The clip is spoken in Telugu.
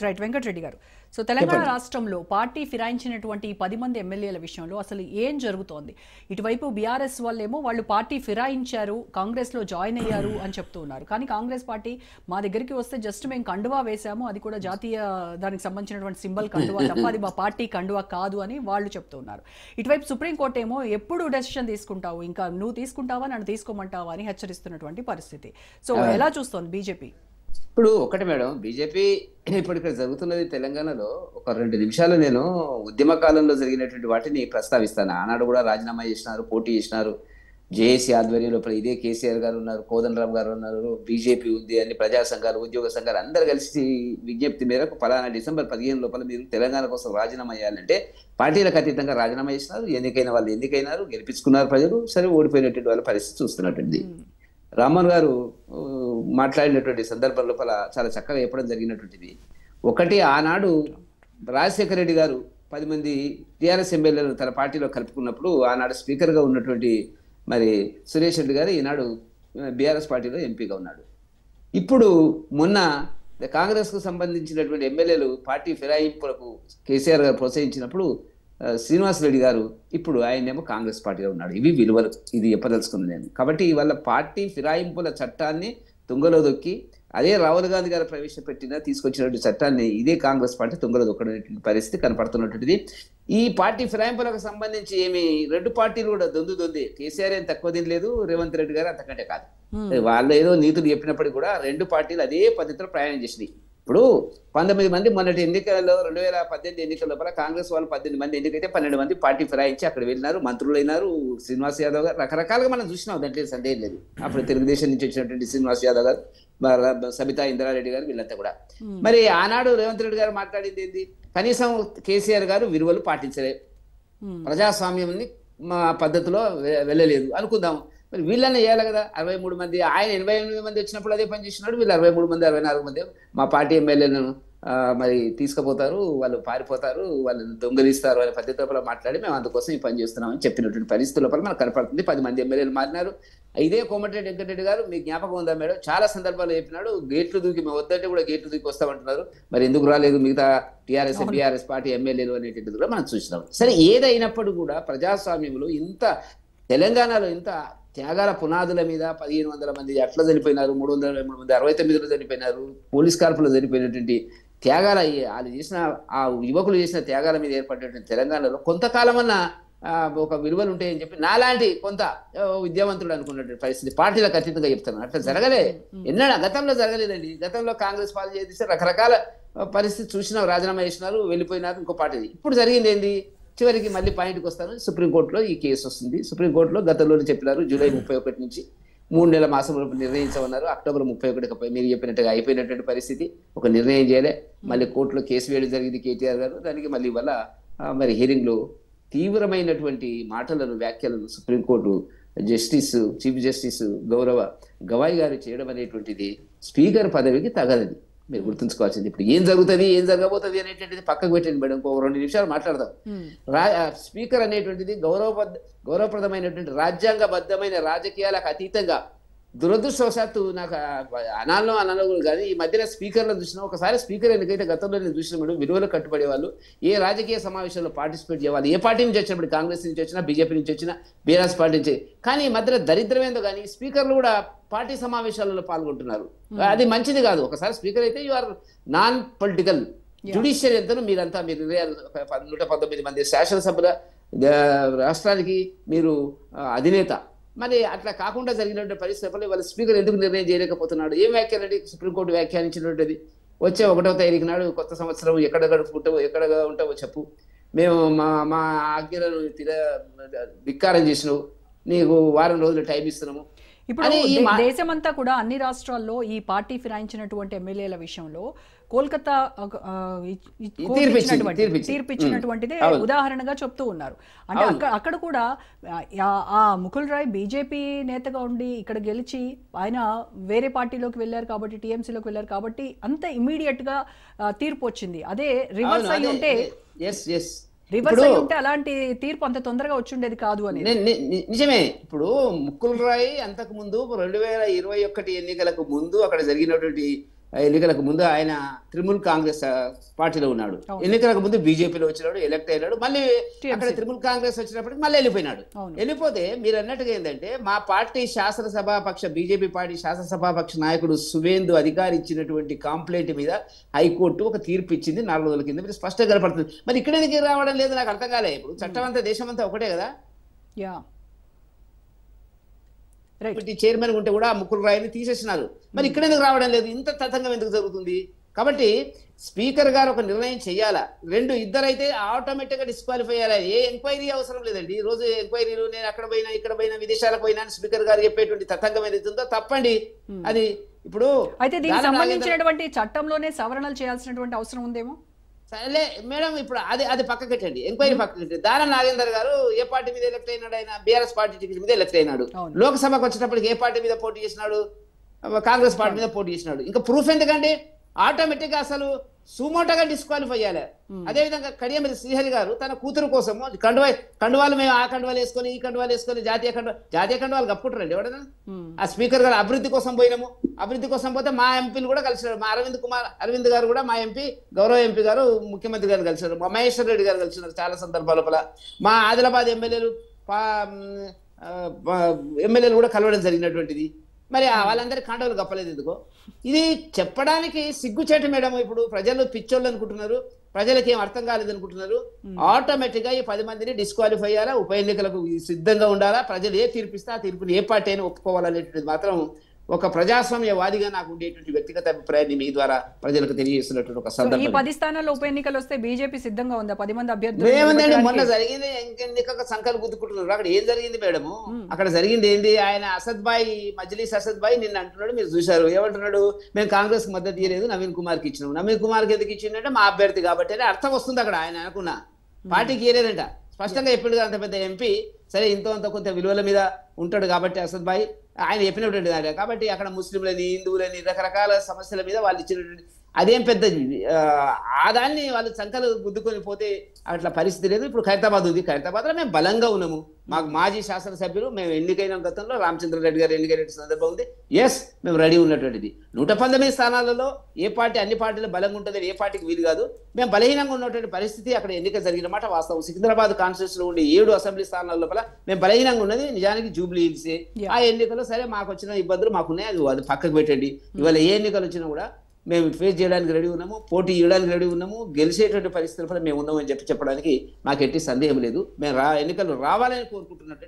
రైట్ వెంకటరెడ్డి గారు. సో తెలంగాణ చెప్పండి. రాష్ట్రంలో పార్టీ ఫిరాయించినటువంటి 10 మంది ఎమ్మెల్యేల విషయంలో అసలు ఏం జరుగుతోంది? ఇటువైపు బీఆర్ఎస్ వాళ్ళేమో వాళ్ళు పార్టీ ఫిరాయించారు, కాంగ్రెస్లో జాయిన్ అయ్యారు అని చెప్తూ ఉన్నారు. కానీ కాంగ్రెస్ పార్టీ మా దగ్గరికి వస్తే జస్ట్ మేము కండువా వేశాము, అది కూడా జాతీయ దానికి సంబంధించినటువంటి సింబల్ కండువా తప్ప అది మా పార్టీ కండువా కాదు అని వాళ్ళు చెప్తూ ఉన్నారు. ఇటువైపు సుప్రీంకోర్టు ఏమో ఎప్పుడు డెసిషన్ తీసుకుంటావు, ఇంకా నువ్వు తీసుకుంటావా నన్ను తీసుకోమంటావా అని హెచ్చరిస్తున్నటువంటి పరిస్థితి. సో ఎలా చూస్తోంది బీజేపీ? ఇప్పుడు ఒకటి మేడం, బీజేపీ ఇప్పుడు ఇక్కడ జరుగుతున్నది తెలంగాణలో ఒక 2 నిమిషాలు నేను ఉద్యమ కాలంలో జరిగినటువంటి వాటిని ప్రస్తావిస్తాను. ఆనాడు కూడా రాజీనామా చేసినారు, పోటీ చేసినారు. జేఏసీ ఆధ్వర్యంలో ఇదే కేసీఆర్ గారు ఉన్నారు, కోదండరామ్ గారు ఉన్నారు, బీజేపీ ఉంది, అన్ని ప్రజా సంఘాలు, ఉద్యోగ సంఘాలు అందరు కలిసి విజ్ఞప్తి మేరకు ఫలానా డిసెంబర్ 15 లోపల మీరు తెలంగాణ కోసం రాజీనామా చేయాలంటే పార్టీలకు అతీతంగా రాజీనామా చేసినారు. ఎన్నికైన వాళ్ళు ఎన్నికైనారు, గెలిపించుకున్నారు ప్రజలు. సరే, ఓడిపోయినటువంటి వాళ్ళ పరిస్థితి చూస్తున్నటువంటి రామ్మోహన్ గారు మాట్లాడినటువంటి సందర్భం లోపల చాలా చక్కగా చెప్పడం జరిగినటువంటిది. ఒకటి, ఆనాడు రాజశేఖర రెడ్డి గారు 10 మంది టీఆర్ఎస్ ఎమ్మెల్యేలను తన పార్టీలో కలుపుకున్నప్పుడు ఆనాడు స్పీకర్గా ఉన్నటువంటి మరి సురేష్ రెడ్డి గారు ఈనాడు బీఆర్ఎస్ పార్టీలో ఎంపీగా ఉన్నాడు. ఇప్పుడు మొన్న కాంగ్రెస్కు సంబంధించినటువంటి ఎమ్మెల్యేలు పార్టీ ఫిరాయింపులకు కేసీఆర్ గారు ప్రోత్సహించినప్పుడు శ్రీనివాస్ రెడ్డి గారు ఇప్పుడు ఆయనేమో కాంగ్రెస్ పార్టీలో ఉన్నాడు. ఇవి విలువలు, ఇది చెప్పదలుచుకున్నాను నేను. కాబట్టి ఇవాళ పార్టీ ఫిరాయింపుల చట్టాన్ని తుంగలో దొక్కి అదే రాహుల్ గాంధీ గారు తీసుకొచ్చినటువంటి చట్టాన్ని ఇదే కాంగ్రెస్ పార్టీ తుంగలో దొక్కడటువంటి పరిస్థితి కనపడుతున్నటువంటిది. ఈ పార్టీ ఫిరాయింపులకు సంబంధించి ఏమి 2 పార్టీలు కూడా దొంది కేసీఆర్ ఏం తక్కువ తినలేదు, రేవంత్ రెడ్డి గారు అంతకంటే కాదు. వాళ్ళు ఏదో నీతులు చెప్పినప్పటికీ కూడా 2 పార్టీలు అదే పద్ధతిలో ప్రయాణం చేసినాయి. ఇప్పుడు 19 మంది మొన్నటి ఎన్నికల్లో 2018 ఎన్నికల లోపల కాంగ్రెస్ వాళ్ళు 18 మంది ఎన్నికైతే 12 మంది పార్టీ ఫిరాయించి అక్కడ వెళ్ళినారు, మంత్రులు అయినారు. శ్రీనివాస్ యాదవ్ గారు రకరకాలుగా మనం చూసినాం, దాంట్లో సందేహం లేదు. అప్పుడు తెలుగుదేశం నుంచి వచ్చినటువంటి శ్రీనివాస్ యాదవ్ గారు, సబితా ఇంద్రారెడ్డి గారు, వీళ్ళంతా కూడా. మరి ఆనాడు రేవంత్ రెడ్డి గారు మాట్లాడింది ఏంది? కనీసం కేసీఆర్ గారు విలువలు పాటించలేదు, ప్రజాస్వామ్యంని మా పద్ధతిలో వెళ్ళలేదు అనుకుందాం. మరి వీళ్ళని చేయాలి కదా. 63 మంది, ఆయన 88 మంది వచ్చినప్పుడు అదే పని చేసినాడు. వీళ్ళు 63 మంది 64 మంది మా పార్టీ ఎమ్మెల్యేలను మరి తీసుకుపోతారు, వాళ్ళు పారిపోతారు, వాళ్ళని దొంగలిస్తారు అనే పద్ధతి లోపల మాట్లాడి మేము అందుకోసం ఈ పని చేస్తున్నామని చెప్పినటువంటి పరిస్థితి లోపల మనకు కనపడుతుంది. 10 మంది ఎమ్మెల్యేలు మారినారు. ఇదే కోమటిరెడ్డి వెంకటరెడ్డి గారు, మీ జ్ఞాపకం ఉందా మేడం, చాలా సందర్భాల్లో చెప్పినాడు, గేట్లు దూకి మేము వద్దంటే కూడా గేట్లు దూకి వస్తామంటున్నారు. మరి ఎందుకు రాలేదు మిగతా టీఆర్ఎస్ బీఆర్ఎస్ పార్టీ ఎమ్మెల్యేలు అనేటువంటిది కూడా మనం చూసినాం. సరే, ఏదైనప్పుడు కూడా ప్రజాస్వామ్యంలో తెలంగాణలో ఇంత త్యాగాల పునాదుల మీద 1500 మంది అట్లా చనిపోయినారు, 323 మంది 69లో చనిపోయినారు, పోలీస్ కార్పులో చనిపోయినటువంటి త్యాగాల వాళ్ళు చేసిన ఆ యువకులు చేసిన త్యాగాల మీద ఏర్పడినటువంటి తెలంగాణలో కొంతకాలమన్నా ఒక విలువలు ఉంటాయని చెప్పి నాలాంటి కొంత విద్యావంతుడు అనుకున్నటువంటి పరిస్థితి పార్టీలకు అతీతంగా చెప్తున్నాను. అట్లా జరగలే, ఎన్నడూ గతంలో జరగలేదండి. గతంలో కాంగ్రెస్ పార్టీ చేస్తే రకరకాల పరిస్థితి చూసినారు, రాజీనామా చేసినారు, వెళ్ళిపోయినారు, ఇంకో పార్టీ. ఇప్పుడు జరిగింది ఏంది? చివరికి మళ్ళీ పాయింట్కి వస్తాను. సుప్రీంకోర్టులో ఈ కేసు వస్తుంది. సుప్రీంకోర్టులో గతంలోనే చెప్పినారు జూలై 31 నుంచి 3 నెలల మాసం నిర్ణయించమన్నారు. అక్టోబర్ 31 మీరు చెప్పినట్టుగా అయిపోయినటువంటి పరిస్థితి, ఒక నిర్ణయం చేయలే. మళ్ళీ కోర్టులో కేసు వేయడం జరిగింది కేటీఆర్ గారు. దానికి మళ్ళీ వల్ల మరి హీరింగ్లో తీవ్రమైనటువంటి మాటలను, వ్యాఖ్యలను సుప్రీంకోర్టు చీఫ్ జస్టిస్ గౌరవ గవాయి గారు చేయడం అనేటువంటిది స్పీకర్ పదవికి తగలది. మీరు గుర్తుంచుకోవాల్సింది. ఇప్పుడు ఏం జరుగుతుంది, ఏం జరగబోతుంది అనేటువంటిది పక్కకు పెట్టండి మేడం, ఇంకో 2 నిమిషాలు మాట్లాడదాం. స్పీకర్ అనేటువంటిది గౌరవప్రదమైనటువంటి రాజ్యాంగబద్ధమైన రాజకీయాలకు అతీతంగా, దురదృష్టవశాత్తు నాకు అనాలో కానీ ఈ మధ్యన స్పీకర్లను చూసినా, ఒకసారి స్పీకర్ ఎన్నికైతే గతంలో నేను చూసిన మేడం, విలువలు కట్టుబడే వాళ్ళు, ఏ రాజకీయ సమావేశంలో పార్టిసిపేట్ చేయాలి, ఏ పార్టీ నుంచి వచ్చినప్పుడు, కాంగ్రెస్ నుంచి వచ్చినా, బీజేపీ నుంచి వచ్చినా, బీఆర్ఎస్ పార్టీ నుంచి. కానీ ఈ మధ్యన దరిద్రమేందో కానీ స్పీకర్లు కూడా పార్టీ సమావేశాలలో పాల్గొంటున్నారు. అది మంచిది కాదు. ఒకసారి స్పీకర్ అయితే you are non political. Judiciary ఎంతనో మీరంతా, మీరు 119 మంది శాసనసభల రాష్ట్రానికి మీరు అధినేత. మరి అట్లా కాకుండా జరిగినటువంటి పరిస్థితుల్లో వాళ్ళ స్పీకర్ ఎందుకు నిర్ణయం చేయలేకపోతున్నాడు? ఏం వ్యాఖ్యానండి సుప్రీంకోర్టు వ్యాఖ్యానించినటువంటిది? వచ్చే 1వ తారీఖు నాడు కొత్త సంవత్సరం ఎక్కడ గడుపుకుంటావో, ఎక్కడ ఉంటావో చెప్పు, మేము మా ఆజ్ఞలను ధిక్కారం చేసినావు, నీకు వారం రోజులు టైం ఇస్తున్నాము. ఇప్పుడు దేశమంతా కూడా అన్ని రాష్ట్రాల్లో ఈ పార్టీ ఫిరాయించినటువంటి ఎమ్మెల్యేల విషయంలో కోల్కతా తీర్పిచ్చినటువంటిదే ఉదాహరణగా చెప్తూ ఉన్నారు. అంటే అక్కడ కూడా ఆ ముకుల్ రాయ్ బీజేపీ నేతగా ఉండి ఇక్కడ గెలిచి ఆయన వేరే పార్టీలోకి వెళ్ళారు కాబట్టి, టీఎంసీలోకి వెళ్ళారు కాబట్టి అంత ఇమీడియట్ గా తీర్పు వచ్చింది. అదే రివర్స్ అయి ఉంటే అలాంటి తీర్పు అంత తొందరగా వచ్చిండేది కాదు అని. నిజమే. ఇప్పుడు ముకుల్ రాయ్ అంతకు ముందు 2021 ఎన్నికలకు ముందు అక్కడ జరిగినటువంటి ఎన్నికలకు ముందు ఆయన తృణమూల్ కాంగ్రెస్ పార్టీలో ఉన్నాడు, ఎన్నికలకు ముందు బీజేపీలో వచ్చినాడు, ఎలక్ట్ అయినాడు, మళ్ళీ అక్కడ తృణమూల్ కాంగ్రెస్ వచ్చినప్పటికి మళ్ళీ వెళ్ళిపోయినాడు. వెళ్ళిపోతే మీరు అన్నట్టుగా ఏంటంటే మా పార్టీ శాసనసభాపక్ష బీజేపీ పార్టీ శాసనసభాపక్ష నాయకుడు సువేందు అధికారి ఇచ్చినటువంటి కంప్లైంట్ మీద హైకోర్టు ఒక తీర్పు ఇచ్చింది 4 రోజుల కింద. మీరు స్పష్టంగా కనపడుతుంది. మరి ఇక్కడ రావడం లేదు నాకు అర్థం కాలే. ఇప్పుడు చట్టం అంతా దేశం అంతా ఒకటే కదా, చైర్మన్ ఉంటే కూడా ఆ ముక్కులు రాయిని తీసేసినారు. మరి ఇక్కడ ఎందుకు రావడం లేదు? ఇంత తతంగం ఎందుకు జరుగుతుంది? కాబట్టి స్పీకర్ గారు ఒక నిర్ణయం చేయాలా. ఇద్దరైతే ఆటోమేటిక్గా డిస్క్వాలిఫై అయ్యారా. ఏ ఎంక్వైరీ అవసరం లేదండి. ఈ రోజు ఎంక్వైరీలు నేను అక్కడ పోయినా ఇక్కడ పోయినా విదేశాలకు పోయినా స్పీకర్ గారు చెప్పేటువంటి తతంగం ఏదైతుందో తప్పండి. అది ఇప్పుడు అయితే దీనికి సంబంధించినటువంటి చట్టంలోనే సవరణలు చేయాల్సినటువంటి అవసరం ఉందేమో. సరే మేడం, ఇప్పుడు అది పక్క పెట్టండి, ఎంక్వైరీ పక్క పెట్టండి. దానం నాగేందర్ గారు ఏ పార్టీ మీద ఎలక్ట్ అయినాడు? ఆయన బీఆర్ఎస్ పార్టీ టికెట్ మీద ఎలక్ట్ అయినాడు. లోక్సభకు వచ్చేటప్పటికి ఏ పార్టీ మీద పోటీ చేసినాడు? కాంగ్రెస్ పార్టీ మీద పోటీ చేసినాడు. ఇంకా ప్రూఫ్ ఎందుకండి? ఆటోమేటిక్ గా అసలు సుమోటోగా డిస్క్వాలిఫై అయ్యాలి. అదేవిధంగా కడియమరి శ్రీహరి గారు తన కూతురు కోసము కండువాలు మేము ఆ కండువాలు వేసుకొని ఈ కండువాలు వేసుకొని జాతీయ కండువాలు కప్పుకుంటారండి ఎవడన్నా? ఆ స్పీకర్ గారు అభివృద్ధి కోసం పోయినాము, అభివృద్ధి కోసం పోతే మా ఎంపీలు కూడా కలిసినారు. మా అరవింద్ గారు కూడా మా ఎంపీ, గౌరవ ఎంపీ గారు ముఖ్యమంత్రి గారు కలిసినారు, మా మహేశ్వర్ రెడ్డి గారు కలిసినారు చాలా సందర్భాల లోపల. మా ఆదిలాబాద్ ఎమ్మెల్యేలు కూడా కలవడం జరిగినటువంటిది. మరి వాళ్ళందరి కాండవులు కప్పలేదు ఎందుకో? ఇది చెప్పడానికి సిగ్గుచేటు మేడం. ఇప్పుడు ప్రజలు పిచ్చోళ్ళు అనుకుంటున్నారు, ప్రజలకు ఏం అర్థం కాలేదు అనుకుంటున్నారు. ఆటోమేటిక్ గా ఈ 10 మందిని డిస్క్వాలిఫై అయ్యారా, ఉప ఎన్నికలకు సిద్ధంగా ఉండాలా, ప్రజలు ఏ తీర్పిస్తే ఆ తీర్పుని ఏ పార్టీ అయినా ఒప్పుకోవాలనేటువంటిది మాత్రం ఒక ప్రజాస్వామ్యవాదిగా నాకు ఉండేటువంటి వ్యక్తిగత అభిప్రాయాన్ని మీ ద్వారా ప్రజలకు తెలియజేస్తున్నటువంటి ఒక సందర్భం. ఈ 10 స్థానాల్లో ఉప ఎన్నికలు వస్తే బీజేపీ సిద్ధంగా ఉందా? 10 మంది అభ్యర్థులు ఏముందండి, మొన్న జరిగింది ఎన్నిక సంఖ్యలు గుద్దుకుంటున్నారు. అక్కడ ఏం జరిగింది మేడము? అక్కడ జరిగింది ఏంటి? ఆయన అసద్ భాయ్, మజ్లీస్ అసద్ భాయ్ నిన్న అంటున్నాడు, మీరు చూశారు, ఏమంటున్నాడు? మేము కాంగ్రెస్ కి మద్దతు ఇవ్వలేదు, నవీన్ కుమార్కి ఇచ్చినాము. నవీన్ కుమార్కి ఎందుకు ఇచ్చిందంటే మా అభ్యర్థి కాబట్టి అని అర్థం వస్తుంది. అక్కడ ఆయన అనుకున్న పార్టీకి ఇవ్వలేదంట, స్పష్టంగా చెప్పాడు. అంత పెద్ద ఎంపీ సరే ఇంతో అంత కొంత విలువల మీద ఉంటాడు కాబట్టి అసద్ భాయ్ ఆయన చెప్పినటువంటి దాని కాబట్టి అక్కడ ముస్లింలని, హిందువులని, రకరకాల సమస్యల మీద వాళ్ళు ఇచ్చినటువంటి అదేం పెద్ద దాన్ని వాళ్ళు సంఖ్యలు గుద్దుకొని పోతే అట్లా పరిస్థితి లేదు. ఇప్పుడు ఖైరతాబాద్ ఉంది, ఖైరతాబాద్లో మేము బలంగా ఉన్నాము. మాకు మాజీ శాసనసభ్యులు మేము ఎన్నికైన గతంలో రామచంద్రారెడ్డి గారు ఎన్నికైన సందర్భం ఉంది. ఎస్, మేము రెడీ ఉన్నటువంటిది. 119 స్థానాలలో ఏ పార్టీ అన్ని పార్టీలు బలంగా ఉంటుందని ఏ పార్టీకి వీలు కాదు. మేము బలహీనంగా ఉన్నటువంటి పరిస్థితి అక్కడ ఎన్నిక జరిగిన మాట వాస్తవం. సికింద్రాబాద్ కాన్స్టిట్యూన్సీలో ఉండే 7 అసెంబ్లీ స్థానాల లోపల మేము బలహీనంగా ఉన్నది నిజానికి జూబ్లీ హిల్సే. ఆ ఎన్నికల్లో సరే మాకు వచ్చిన ఇబ్బందులు మాకున్నాయి, అది పక్కకు పెట్టండి. ఇవాళ ఏ ఎన్నికలు వచ్చినా కూడా మేము ఫేస్ చేయడానికి రెడీ ఉన్నాము, పోటీ ఇవ్వడానికి రెడీ ఉన్నాము, గెలిచేటువంటి పరిస్థితుల మేము ఉన్నామని చెప్పడానికి మాకు ఎట్టి సందేహం లేదు. మేము ఎన్నికలు రావాలని కోరుకుంటున్నట్టు